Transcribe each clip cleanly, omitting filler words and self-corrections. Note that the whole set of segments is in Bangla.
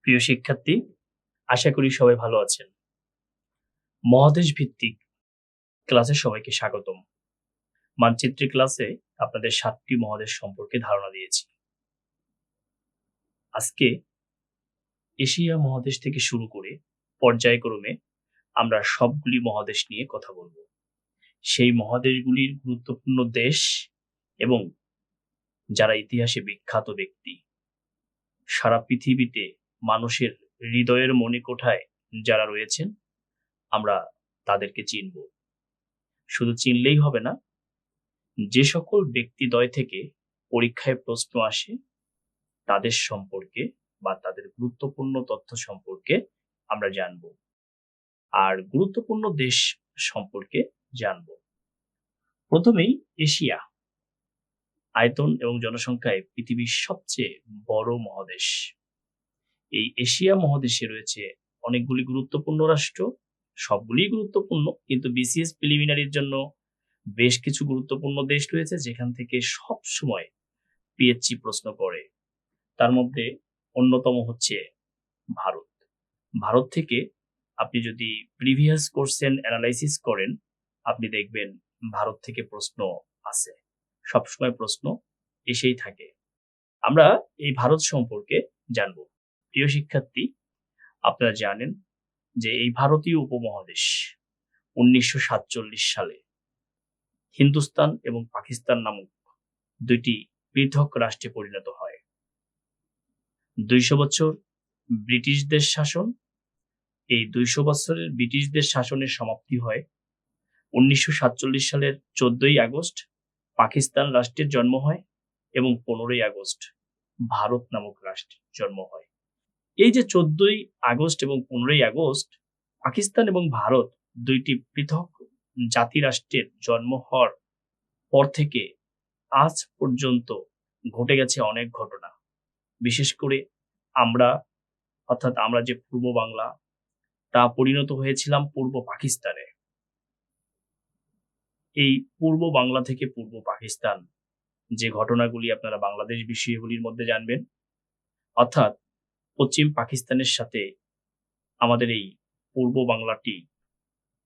প্রিয় শিক্ষার্থী, আশা করি সবাই ভালো আছেন। মহাদেশ ভিত্তিক ক্লাসে সবাইকে স্বাগতম। মানচিত্রের ক্লাসে আপনাদের 7টি মহাদেশ সম্পর্কে ধারণা দিয়েছি। আজকে এশিয়া মহাদেশ থেকে শুরু করে পর্যায়ক্রমে আমরা সবগুলি মহাদেশ নিয়ে কথা বলব। সেই মহাদেশগুলির গুরুত্বপূর্ণ দেশ এবং যারা ইতিহাসে বিখ্যাত ব্যক্তি, সারা পৃথিবীতে মানুষের হৃদয়ের মণিকোঠায় যারা রয়েছেন, আমরা তাদেরকে চিনব। শুধু চিনলেই হবে না, যে সকল ব্যক্তিদ্বয় থেকে পরীক্ষায় প্রশ্ন আসে তাদের সম্পর্কে বা তাদের গুরুত্বপূর্ণ তথ্য সম্পর্কে আমরা জানব, আর গুরুত্বপূর্ণ দেশ সম্পর্কে জানব। প্রথমেই এশিয়া, আয়তন এবং জনসংখ্যায় পৃথিবীর সবচেয়ে বড় মহাদেশ। এই এশিয়া মহাদেশে রয়েছে অনেকগুলি গুরুত্বপূর্ণ রাষ্ট্র, সবগুলি গুরুত্বপূর্ণ, কিন্তু বিসিএস প্রিলিমিনারির জন্য বেশ কিছু গুরুত্বপূর্ণ দেশ রয়েছে যেখান থেকে সব সময় পিএইচডি প্রশ্ন করে। তার মধ্যে অন্যতম হচ্ছে ভারত। ভারত থেকে আপনি যদি প্রিভিয়াস কোশ্চেন অ্যানালাইসিস করেন, আপনি দেখবেন ভারত থেকে প্রশ্ন আসে, সবসময় প্রশ্ন এসেই থাকে। আমরা এই ভারত সম্পর্কে জানব। প্রিয় শিক্ষার্থী, আপনারা জানেন যে এই ভারতীয় উপমহাদেশ 1947 সালে হিন্দুস্তান এবং পাকিস্তান নামক দুইটি পৃথক রাষ্ট্রে পরিণত হয়। 200 বছর ব্রিটিশদের শাসন, এই 200 বছরের ব্রিটিশদের শাসনের সমাপ্তি হয় 1947 সালের 14ই আগস্ট পাকিস্তান রাষ্ট্রের জন্ম হয় এবং 15ই আগস্ট ভারত নামক রাষ্ট্রের জন্ম হয়। এই যে 14ই আগস্ট এবং 15ই আগস্ট পাকিস্তান এবং ভারত দুইটি পৃথক জাতি রাষ্ট্রের জন্ম হওয়ার পর থেকে আজ পর্যন্ত ঘটে গেছে অনেক ঘটনা। বিশেষ করে আমরা যে পূর্ব বাংলা, তা পরিণত হয়েছিলাম পূর্ব পাকিস্তানে। এই পূর্ব বাংলা থেকে পূর্ব পাকিস্তান, যে ঘটনাগুলি আপনারা বাংলাদেশ বিষয়গুলির মধ্যে জানবেন, অর্থাৎ পশ্চিম পাকিস্তানের সাথে আমাদের এই পূর্ব বাংলাটি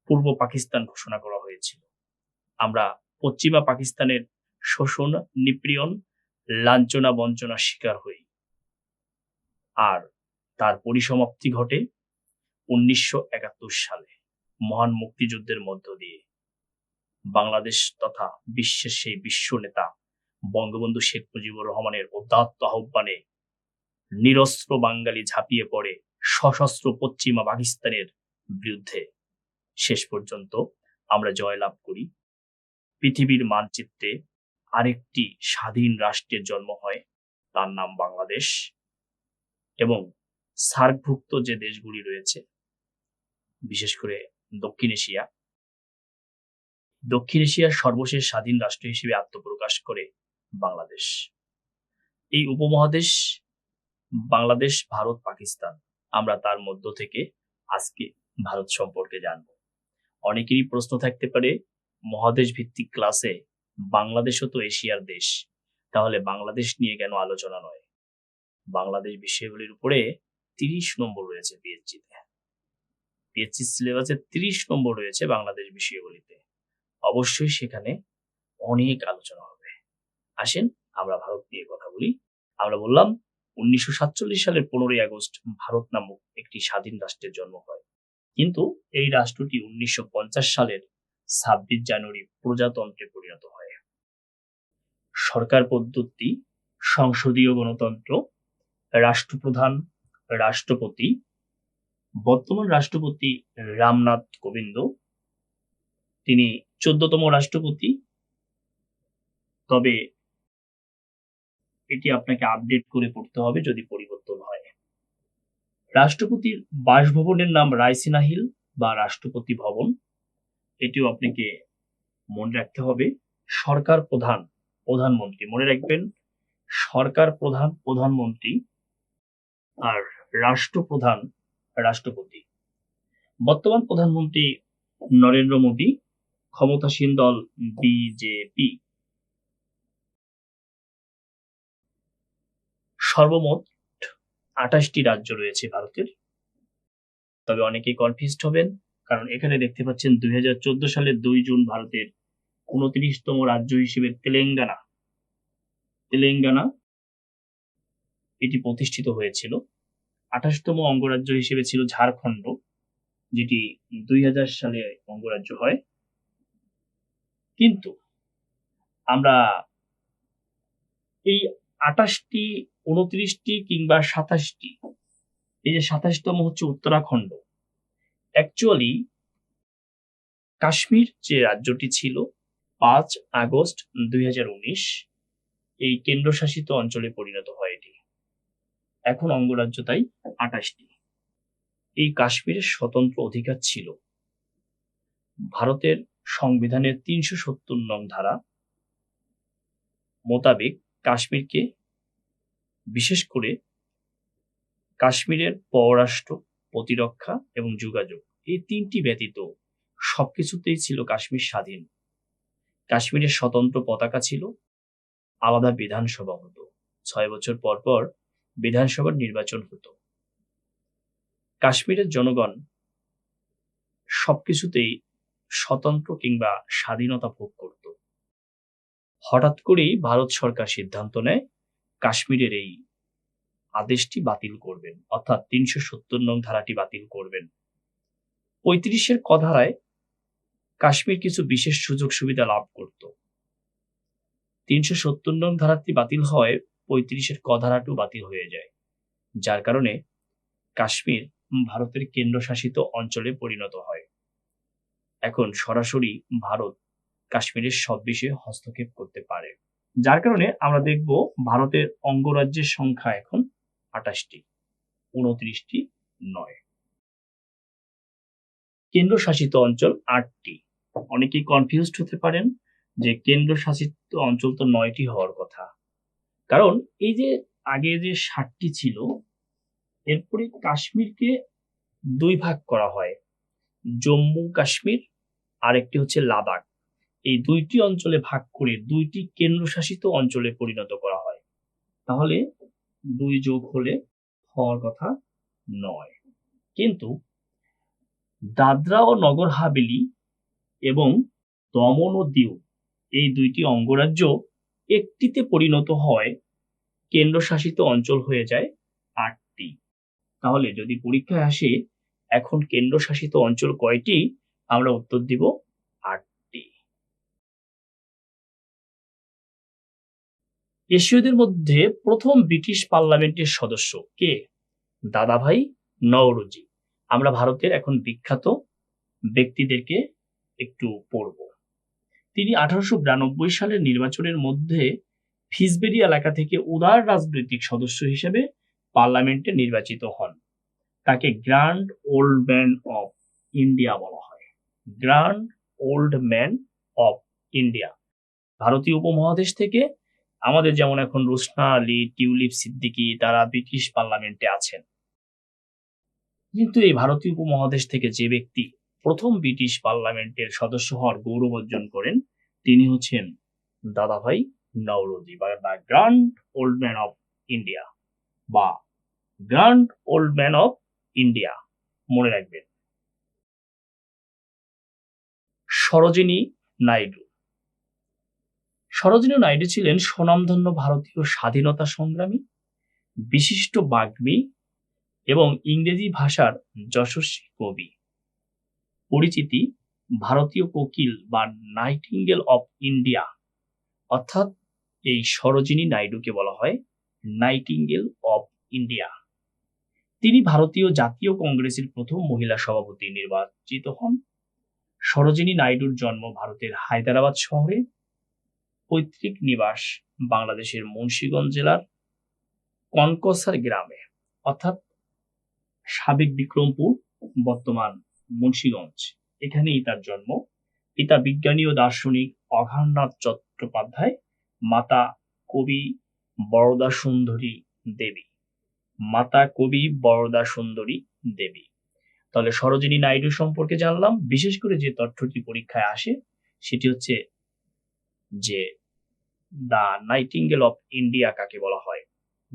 পূর্ব পাকিস্তান ঘোষণা করা হয়েছিল। আমরা পশ্চিমা পাকিস্তানের শোষণ, নিপীড়ন, লাঞ্ছনা, বঞ্চনার শিকার হই, আর তার পরিসমাপ্তি ঘটে 1971 সালে মহান মুক্তিযুদ্ধের মধ্য দিয়ে। বাংলাদেশ তথা বিশ্বের সেই বিশ্ব নেতা বঙ্গবন্ধু শেখ মুজিবুর রহমানের উদাত্ত আহ্বানে নিরস্ত্র বাঙালি ঝাঁপিয়ে পড়ে সশস্ত্র পশ্চিমা পাকিস্তানের বিরুদ্ধে। শেষ পর্যন্ত আমরা জয়লাভ করি। পৃথিবীর মানচিত্রে আরেকটি স্বাধীন রাষ্ট্রের জন্ম হয়, তার নাম বাংলাদেশ। এবং সার্কভুক্ত যে দেশগুলি রয়েছে, বিশেষ করে দক্ষিণ এশিয়ার সর্বশেষ স্বাধীন রাষ্ট্র হিসেবে আত্মপ্রকাশ করে বাংলাদেশ। এই উপমহাদেশ বাংলাদেশ, ভারত, পাকিস্তান, আমরা তার মধ্য থেকে আজকে ভারত সম্পর্কে জানব। অনেকেরই প্রশ্ন থাকতে পারে, মহাদেশ ভিত্তিক ক্লাসে বাংলাদেশও তো এশিয়ার দেশ, তাহলে বাংলাদেশ নিয়ে কেন আলোচনা নয়? বাংলাদেশ বিষয়গুলির উপরে 30 নম্বর রয়েছে পিএইচডি সিলেবাসে 30 নম্বর রয়েছে বাংলাদেশ বিষয়গুলিতে। অবশ্যই সেখানে অনেক আলোচনা হবে। আসেন আমরা ভারত নিয়ে কথা বলি। আমরা বললাম 1947 সালের 15ই আগস্ট ভারত নামক একটি স্বাধীন রাষ্ট্রের জন্ম হয়, কিন্তু এই রাষ্ট্রটি 1950 সালের 26 জানুয়ারি প্রজাতন্ত্রে পরিণত হয়। সরকার পদ্ধতি সংসদীয় গণতন্ত্র, রাষ্ট্রপ্রধান রাষ্ট্রপতি। বর্তমান রাষ্ট্রপতি রামনাথ কোবিন্দ, তিনি 14তম রাষ্ট্রপতি। তবে এটি আপনাকে আপডেট করে পড়তে হবে যদি পরিবর্তন হয়। রাষ্ট্রপতির বাসভবনের নাম রায়সিনা হিল বা রাষ্ট্রপতি ভবন, এটিও আপনাকে মনে রাখতে হবে। সরকার প্রধান প্রধানমন্ত্রী, মনে রাখবেন, সরকার প্রধান প্রধানমন্ত্রী, আর রাষ্ট্রপ্রধান রাষ্ট্রপতি। বর্তমান প্রধানমন্ত্রী নরেন্দ্র মোদী, ক্ষমতাসীন দল বিজেপি। সর্বমোট 28টি রাজ্য রয়েছে ভারতের। তবে অনেকেই কনফিউজড হবেন, কারণ এখানে দেখতে পাচ্ছেন 2014 সালের 2 জুন ভারতের 29তম রাজ্য হিসেবে তেলেঙ্গানা এটি প্রতিষ্ঠিত হয়েছিল। 28তম অঙ্গরাজ্য হিসেবে ছিল ঝাড়খণ্ড, যেটি 2000 সালে অঙ্গরাজ্য হয়। কিন্তু আমরা এই 28টি, 29টি কিংবা 27টি, এই যে 27তম হচ্ছে উত্তরাখণ্ড। অ্যাকচুয়ালি কাশ্মীর যে রাজ্যটি ছিল 5 আগস্ট 2019 এই কেন্দ্রশাসিত অঞ্চলে পরিণত হয় এটি। এখন অঙ্গরাজ্য তাই 28টি। এই কাশ্মীরের স্বতন্ত্র অধিকার ছিল। ভারতের সংবিধানের 370 নং ধারা মোতাবেক কাশ্মীরকে, বিশেষ করে কাশ্মীরের পররাষ্ট্র, প্রতিরক্ষা এবং যোগাযোগ, এই 3টি ব্যতীত সবকিছুতেই ছিল কাশ্মীর স্বাধীন। কাশ্মীরের স্বতন্ত্র পতাকা ছিল, আলাদা বিধানসভা হতো, 6 বছর পর পর বিধানসভার নির্বাচন হতো। কাশ্মীরের জনগণ সবকিছুতেই স্বতন্ত্র কিংবা স্বাধীনতা ভোগ করত। হঠাৎ করেই ভারত সরকার সিদ্ধান্ত নেয় কাশ্মীরের এই আদেশটি বাতিল করবেন, অর্থাৎ 370 নং ধারাটি বাতিল করবেন। 35-এর ক ধারায় কাশ্মীর কিছু বিশেষ সুযোগ সুবিধা লাভ করত। 370 নং ধারাটি বাতিল হয়, 35-এর ক ধারাটিও বাতিল হয়ে যায়, যার কারণে কাশ্মীর ভারতের কেন্দ্রশাসিত অঞ্চলে পরিণত হয়। এখন সরাসরি ভারত কাশ্মীরের সব বিষয়ে হস্তক্ষেপ করতে পারে, যার কারণে আমরা দেখব ভারতের অঙ্গরাজ্যের সংখ্যা এখন 28টি, 29টি নয়। কেন্দ্রশাসিত অঞ্চল 8টি। অনেকেই কনফিউজড হতে পারেন যে কেন্দ্রশাসিত অঞ্চল তো 9টি হওয়ার কথা, কারণ এই যে আগে যে 7টি ছিল, এরপরে কাশ্মীরকে 2 ভাগ করা হয়, জম্মু কাশ্মীর আর একটি হচ্ছে লাদাখ। এই 2টি অঞ্চলে ভাগ করে 2টি কেন্দ্রশাসিত অঞ্চলে পরিণত করা হয়। তাহলে 2 যোগ হলে হওয়ার কথা 9। কিন্তু দাদরা ও নগর হাভেলি এবং দমন ও দিউ, এই 2টি অঙ্গরাজ্য একটিতে পরিণত হয়, কেন্দ্রশাসিত অঞ্চল হয়ে যায় 8টি। তাহলে যদি পরীক্ষায় আসে এখন কেন্দ্রশাসিত অঞ্চল কয়টি, আমরা উত্তর দিব 8টি। এশীয়দের মধ্যে প্রথম ব্রিটিশ পার্লামেন্টের সদস্য কে? দাদাভাই নওরোজি। আমরা ভারতের এখন বিখ্যাত ব্যক্তিদেরকে একটু পড়ব। তিনি 1892 সালের নির্বাচনের মধ্যে ফিসবেরি এলাকা থেকে উদার রাজনৈতিক সদস্য হিসেবে পার্লামেন্টে নির্বাচিত হন। তাকে grand old man of India বলা হয়। Grand old man of India. ভারতীয় উপমহাদেশ থেকে আমাদের যেমন এখন রুশনা আলী, টিউলিপ সিদ্দিকী, তারা ব্রিটিশ পার্লামেন্টে আছেন, কিন্তু এই ভারতীয় উপমহাদেশ থেকে যে ব্যক্তি প্রথম ব্রিটিশ পার্লামেন্টের সদস্য হওয়ার গৌরব অর্জন করেন, তিনি হচ্ছেন দাদাভাই নওরোজি, বা the grand old man of India, বা grand old man of India, মনে রাখবেন। সরোজিনী নাইডু। সরোজিনী নাইডু ছিলেন স্বনামধন্য ভারতীয় স্বাধীনতা সংগ্রামী, বিশিষ্ট বাগ্মী এবং ইংরেজি ভাষার যশস্বী কবি। পরিচিতি ভারতীয় কোকিল বা নাইটিঙ্গেল অফ ইন্ডিয়া, অর্থাৎ এই সরোজিনী নাইডুকে বলা হয় নাইটিঙ্গেল অফ ইন্ডিয়া। তিনি ভারতীয় জাতীয় কংগ্রেসের প্রথম মহিলা সভাপতি নির্বাচিত হন। সরোজিনী নাইডুর জন্ম ভারতের হায়দ্রাবাদ শহরে, পৈতৃক নিবাস বাংলাদেশের মুন্সিগঞ্জ জেলার কনকসার গ্রামে, অর্থাৎ সাবেক বিক্রমপুর, বর্তমান মুন্সিগঞ্জ, এখানেই তার জন্ম। পিতা বিজ্ঞানী ও দার্শনিক অঘারনাথ চট্টোপাধ্যায়, মাতা কবি বরদা সুন্দরী দেবী। মাতা কবি বরদা সুন্দরী দেবী। তাহলে সরোজিনী নাইডু সম্পর্কে জানলাম। বিশেষ করে যে তথ্যটি পরীক্ষায় আসে সেটি হচ্ছে যে দ্য নাইটিঙ্গেল অফ ইন্ডিয়া কাকে বলা হয়।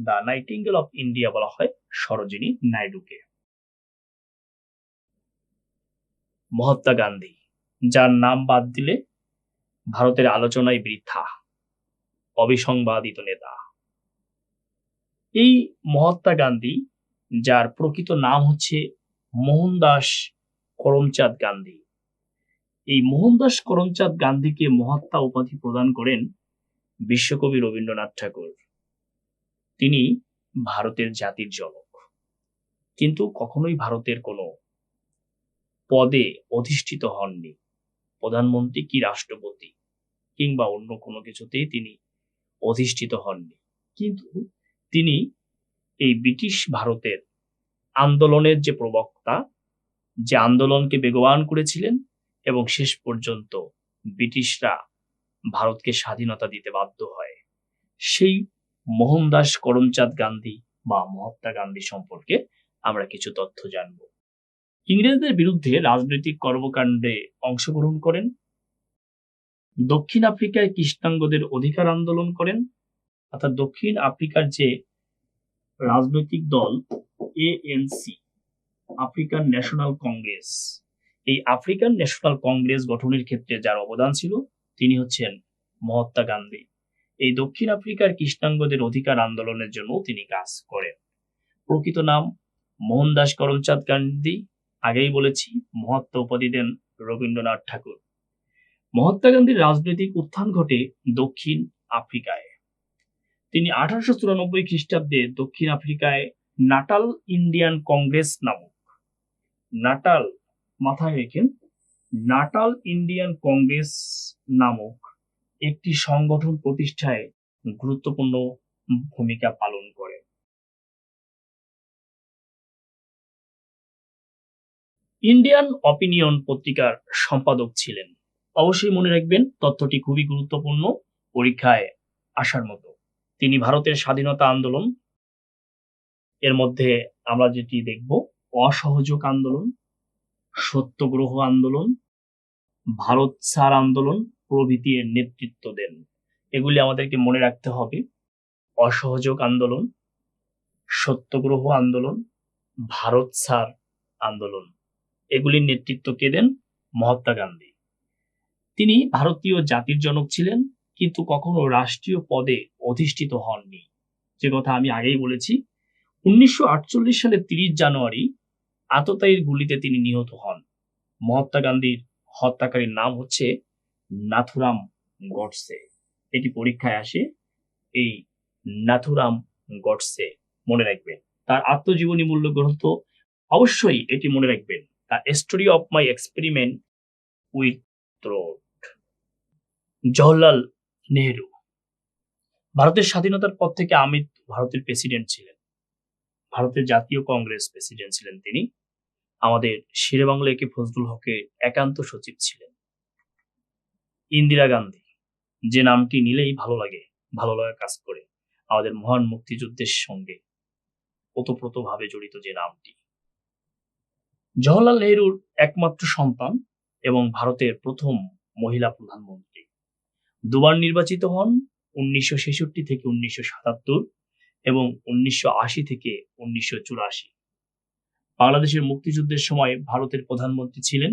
দ্য নাইটিঙ্গেল অফ ইন্ডিয়া বলা হয় সরোজিনী নাইডুকে। মহাত্মা গান্ধী, যার নাম বাদ দিলে ভারতের আলোচনায় বৃথা, অবিসংবাদিত নেতা। এই মহাত্মা গান্ধী, যার প্রকৃত নাম হচ্ছে মোহনদাস করমচাঁদ গান্ধী, এই মোহনদাস করমচাঁদ গান্ধীকে মহাত্মা উপাধি প্রদান করেন বিশ্বকবি রবীন্দ্রনাথ ঠাকুর। তিনি ভারতের জাতির জনক, কিন্তু কখনোই ভারতের কোনো পদে অধিষ্ঠিত হননি। প্রধানমন্ত্রী কি রাষ্ট্রপতি কিংবা অন্য কোনো কিছুতেই তিনি অধিষ্ঠিত হননি, কিন্তু তিনি এই ব্রিটিশ ভারতের আন্দোলনের যে প্রবক্তা, যে আন্দোলনকে বেগবান করেছিলেন এবং শেষ পর্যন্ত ব্রিটিশরা ভারতকে স্বাধীনতা দিতে বাধ্য হয়, সেই মোহনদাস করমচাঁদ গান্ধী বা মহাত্মা গান্ধী সম্পর্কে আমরা কিছু তথ্য জানব। ইংরেজদের বিরুদ্ধে রাজনৈতিক কর্মকাণ্ডে অংশগ্রহণ করেন, দক্ষিণ আফ্রিকায় কৃষ্ণাঙ্গদের অধিকার আন্দোলন করেন, অর্থাৎ দক্ষিণ আফ্রিকার যে রাজনৈতিক দল ANC, আফ্রিকান ন্যাশনাল কংগ্রেস, এই আফ্রিকান ন্যাশনাল কংগ্রেস গঠনের ক্ষেত্রে যার অবদান ছিল তিনি হচ্ছেন মহাত্মা গান্ধী। এই দক্ষিণ আফ্রিকার কৃষ্ণাঙ্গদের অধিকার আন্দোলনের জন্য তিনি কাজ করেন। প্রকৃত নাম মোহনদাস করমচাঁদ গান্ধী, আগেই বলেছি, মহাত্মা উপাধি দেন রবীন্দ্রনাথ ঠাকুর। মহাত্মা গান্ধীর রাজনৈতিক উত্থান ঘটে দক্ষিণ আফ্রিকায়। তিনি 1894 খ্রিস্টাব্দে দক্ষিণ আফ্রিকায় নাটাল ইন্ডিয়ান কংগ্রেস নামক, নাটাল মাথায় রেখেন, নাটাল ইন্ডিয়ান কংগ্রেস নামক একটি সংগঠন প্রতিষ্ঠায় গুরুত্বপূর্ণ ভূমিকা পালন করে। ইন্ডিয়ান অপিনিয়ন পত্রিকার সম্পাদক ছিলেন। অবশ্যই মনে রাখবেন, তথ্যটি খুবই গুরুত্বপূর্ণ, পরীক্ষায় আসার মতো। তিনি ভারতের স্বাধীনতা আন্দোলন, এর মধ্যে আমরা যেটি দেখব, অসহযোগ আন্দোলন, সত্যগ্রহ আন্দোলন, ভারত ছাড় আন্দোলন প্রভৃতি এর নেতৃত্ব দেন। এগুলি আমাদেরকে মনে রাখতে হবে। অসহযোগ আন্দোলন, সত্যগ্রহ আন্দোলন, ভারত ছাড় আন্দোলন, এগুলির নেতৃত্ব কে দেন? মহাত্মা গান্ধী। তিনি ভারতীয় জাতির জনক ছিলেন, কিন্তু কখনো রাষ্ট্রীয় পদে অধিষ্ঠিত হননি, যে কথা আমি আগেই বলেছি। 1948 সালের 30 জানুয়ারি আততায়ীর গুলিতে তিনি নিহত হন। মহাত্মা গান্ধীর হত্যাকারীর নাম হচ্ছে নাথুরাম গডসে। এটি পরীক্ষায় আসে, এই নাথুরাম গডসে মনে রাখবেন। তার আত্মজীবনী মূল্য গ্রন্থ, অবশ্যই এটি মনে রাখবেন, the story of my experiment with throat. Jawaharlal Nehru, ভারতের স্বাধীনতার পর থেকে আমির ভারতের প্রেসিডেন্ট ছিলেন, ভারতের জাতীয় কংগ্রেস প্রেসিডেন্ট ছিলেন তিনি। আমাদের শেরেবাংলা একে ফজলুল হকের একান্ত সচিব ছিলেন। ইন্দিরা গান্ধী, যে নামটি নিলেই ভালো লাগে, ভালো লাগা কাজ করে, আমাদের মহান মুক্তিযুদ্ধের সঙ্গে ওতপ্রোতভাবে জড়িত যে নামটি। জওহরলাল নেহেরুর একমাত্র সন্তান এবং ভারতের প্রথম মহিলা প্রধানমন্ত্রী। দুবার নির্বাচিত হন, 1966 থেকে 1977 এবং 1980 থেকে 1984। বাংলাদেশের মুক্তিযুদ্ধের সময় ভারতের প্রধানমন্ত্রী ছিলেন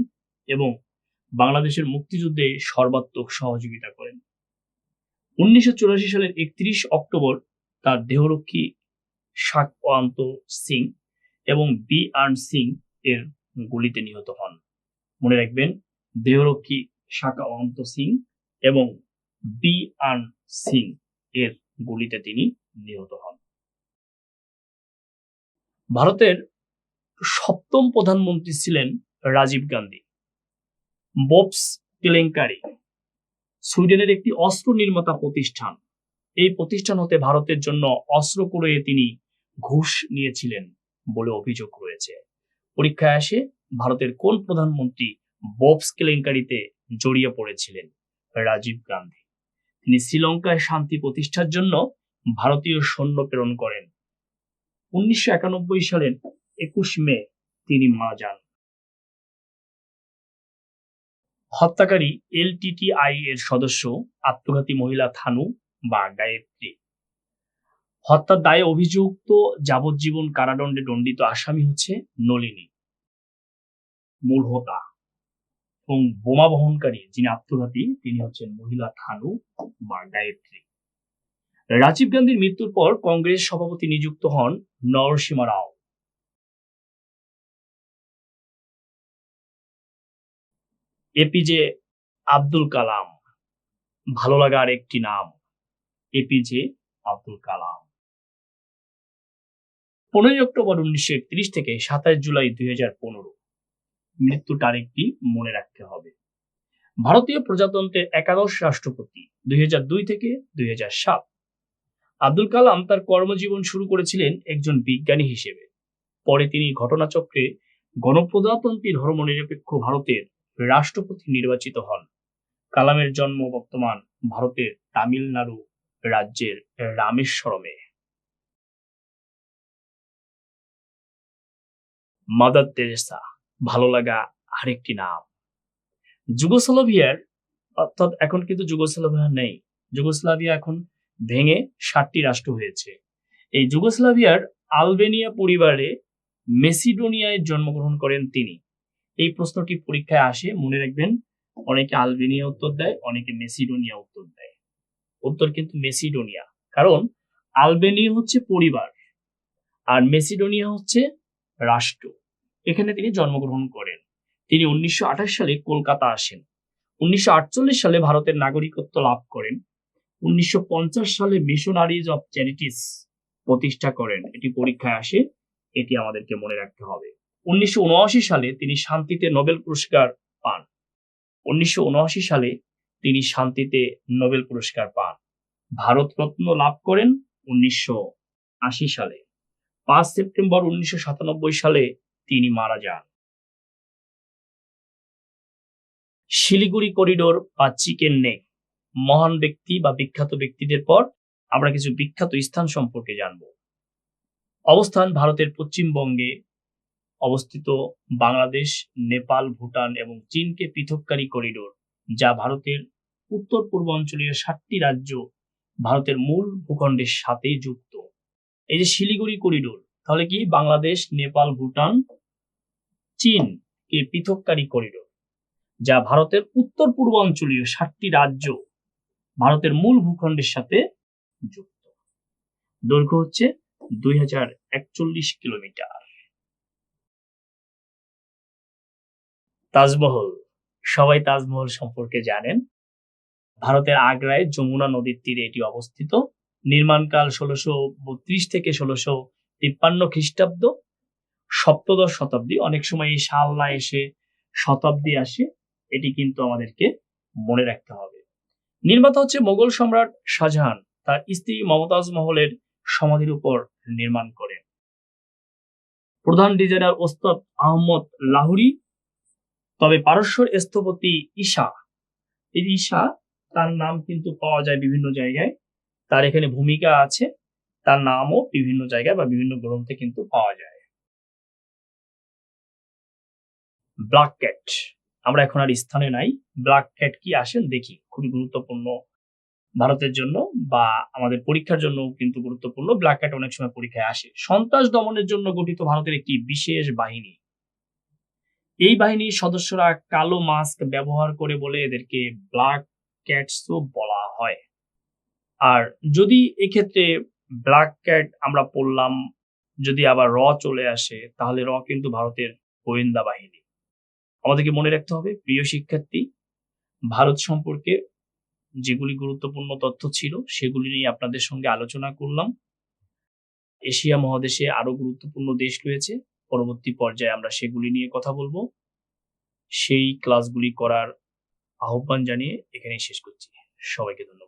এবং বাংলাদেশের মুক্তিযুদ্ধে সর্বাত্মক সহযোগিতা করেন। 1984 সালের 31 অক্টোবর তার দেহরক্ষী শাকওয়ান্ত সিং এবং বি.আন সিং এর গুলিতে নিহত হন। মনে রাখবেন, দেহরক্ষী শাকওয়ান্ত সিং এবং বি.আন সিং এর গুলিতে তিনি নিহত হন। ভারতের সপ্তম প্রধানমন্ত্রী ছিলেন রাজীব গান্ধী। বোপস কেলেঙ্কারি সুইডেনের একটি অস্ত্র নির্মাতা প্রতিষ্ঠান। এই প্রতিষ্ঠান হতে ভারতের জন্য অস্ত্র ক্রয়ে তিনি ঘুষ নিয়েছিলেন বলে অভিযোগ রয়েছে। পরীক্ষায় আসে, ভারতের কোন প্রধানমন্ত্রী বোপস কেলেঙ্কারিতে জড়িয়ে পড়েছিলেন? রাজীব গান্ধী। তিনি শ্রীলঙ্কায় শান্তি প্রতিষ্ঠার জন্য ভারতীয় সৈন্য প্রেরণ করেন। 1991 সালের 21 মে তিনি মারা যান। হত্যাকারী LTTI এর সদস্য আত্মঘাতী মহিলা থানু বা গায়ত্রী। হত্যার দায়ে অভিযুক্ত যাবজ্জীবন কারাদণ্ডে দণ্ডিত আসামি হচ্ছে নলিনী, মূল হোতা, এবং বোমা বহনকারী যিনি আত্মঘাতী তিনি হচ্ছেন মহিলা থানু বা গায়ত্রী। রাজীব গান্ধীর মৃত্যুর পর কংগ্রেস সভাপতি নিযুক্ত হন নরসিমা রাও। এপিজে আব্দুল কালাম, ভালো লাগার একটি নাম, এপিজে আব্দুল কালাম। 15 অক্টোবর 1931 থেকে 27 জুলাই 2015, মৃত্যু তারিখটি মনে রাখতে হবে। ভারতীয় প্রজাতন্ত্রের একাদশ রাষ্ট্রপতি 2002 থেকে 2007। আব্দুল কালাম তার কর্মজীবন শুরু করেছিলেন একজন বিজ্ঞানী হিসেবে। পরে তিনি ঘটনাচক্রে গণপ্রজাতন্ত্রী ধর্মনিরপেক্ষ ভারতের রাষ্ট্রপতি নির্বাচিত হন। কালামের জন্ম বর্তমান ভারতের তামিলনাড়ু রাজ্যের রামেশ্বরমে। মাদার তেরেসা, ভালো লাগা আরেকটি নাম। যুগোস্লাভিয়ার, অর্থাৎ এখন কিন্তু যুগোস্লাভিয়া নেই, যুগোস্লাভিয়া এখন ভেঙে 7টি রাষ্ট্র হয়েছে। এই যুগোস্লাভিয়ার আলবেনিয়া পরিবারে মেসিডোনিয়ায় জন্মগ্রহণ করেন তিনি। এই প্রশ্নটি পরীক্ষায় আসে, মনে রাখবেন। অনেকে আলবেনিয়া উত্তর দেয়, অনেকে মেসিডোনিয়া উত্তর দেয়। উত্তর কিন্তু মেসিডোনিয়া, কারণ আলবেনিয়া হচ্ছে পরিবার আর মেসিডোনিয়া হচ্ছে রাষ্ট্র। এখানে তিনি জন্মগ্রহণ করেন। তিনি 1928 সালে কলকাতা আসেন। 1948 সালে ভারতের নাগরিকত্ব লাভ করেন। 1950 সালে মিশনারিজ অফ চ্যারিটিস প্রতিষ্ঠা করেন। এটি পরীক্ষায় আসে, এটি আমাদেরকে মনে রাখতে হবে। 1979 সালে তিনি শান্তিতে নোবেল পুরস্কার পান। 1979 সালে তিনি শান্তিতে নোবেল পুরস্কার পান। ভারতরত্ন লাভ করেন 1980 সালে। 5 সেপ্টেম্বর 1997 সালে তিনি মারা যান। শিলিগুড়ি করিডোর বা চিকেন নেক, মহান ব্যক্তি বা বিখ্যাত ব্যক্তিদের পর আমরা কিছু বিখ্যাত স্থান সম্পর্কে জানব। অবস্থান ভারতের পশ্চিমবঙ্গে অবস্থিত বাংলাদেশ, নেপাল, ভুটান এবং চীনকে পৃথককারী করিডোর, যা ভারতের উত্তর পূর্বাঞ্চলীয় 7টি রাজ্য ভারতের মূল ভূখণ্ডের সাথে যুক্ত। এই যে শিলিগুড়ি করিডোর, তাহলে কি বাংলাদেশ, নেপাল, ভুটান, চীনকে পৃথককারী করিডোর, যা ভারতের উত্তর পূর্বাঞ্চলীয় 7টি রাজ্য ভারতের মূল ভূখণ্ডের সাথে যুক্ত। দৈর্ঘ্য হচ্ছে 2041 কিলোমিটার। তাজমহল, সবাই তাজমহল সম্পর্কে জানেন। ভারতের আগ্রায় যমুনা নদীর তীরে এটি অবস্থিত। নির্মাণকাল 1632 থেকে 1653 খ্রিস্টাব্দ, সপ্তদশ শতাব্দী। অনেক সময় এই সাল না এসে শতাব্দী আসে, এটি কিন্তু আমাদেরকে মনে রাখতে হবে। নির্মাতা হচ্ছে মোগল সম্রাট শাহজাহান তার স্ত্রী মমতাজ মহলের সমাধির উপর নির্মাণ করেন। প্রধান ডিজাইনার ওস্তাদ আহমদ লাহুরি। তবে পারস্যের স্থপতি ঈশা, এই ঈশা তার নাম কিন্তু পাওয়া যায় বিভিন্ন জায়গায়, তার এখানে ভূমিকা আছে, তার নামও বিভিন্ন জায়গায় বা বিভিন্ন গ্রন্থে কিন্তু পাওয়া যায়। ব্ল্যাক ক্যাট, আমরা এখন আর স্থানে নাই। ব্ল্যাক ক্যাট কি আসেন দেখি, খুবই গুরুত্বপূর্ণ ভারতের জন্য বা আমাদের পরীক্ষার জন্য কিন্তু গুরুত্বপূর্ণ। ব্ল্যাক ক্যাট অনেক সময় পরীক্ষায় আসে। সন্ত্রাস দমনের জন্য গঠিত ভারতের একটি বিশেষ বাহিনী। এই বাহিনীর সদস্যরা কালো মাস্ক ব্যবহার করে বলে এদেরকে ব্ল্যাক ক্যাটসও বলা হয়। আর যদি এক্ষেত্রে ব্ল্যাক ক্যাট আমরা পড়লাম, যদি আবার র চলে আসে, তাহলে র কিন্তু ভারতের গোয়েন্দা বাহিনী। আমাদেরকে মনে রাখতে হবে, প্রিয় শিক্ষার্থী, ভারত সম্পর্কে যেগুলি গুরুত্বপূর্ণ তথ্য ছিল সেগুলি নিয়ে আপনাদের সঙ্গে আলোচনা করলাম। এশিয়া মহাদেশে আরো গুরুত্বপূর্ণ দেশ রয়েছে, পরবর্তী পর্যায়ে আমরা সেগুলি নিয়ে কথা বলবো। সেই ক্লাসগুলি করার আহ্বান জানিয়ে এখানেই শেষ করছি। সবাইকে ধন্যবাদ।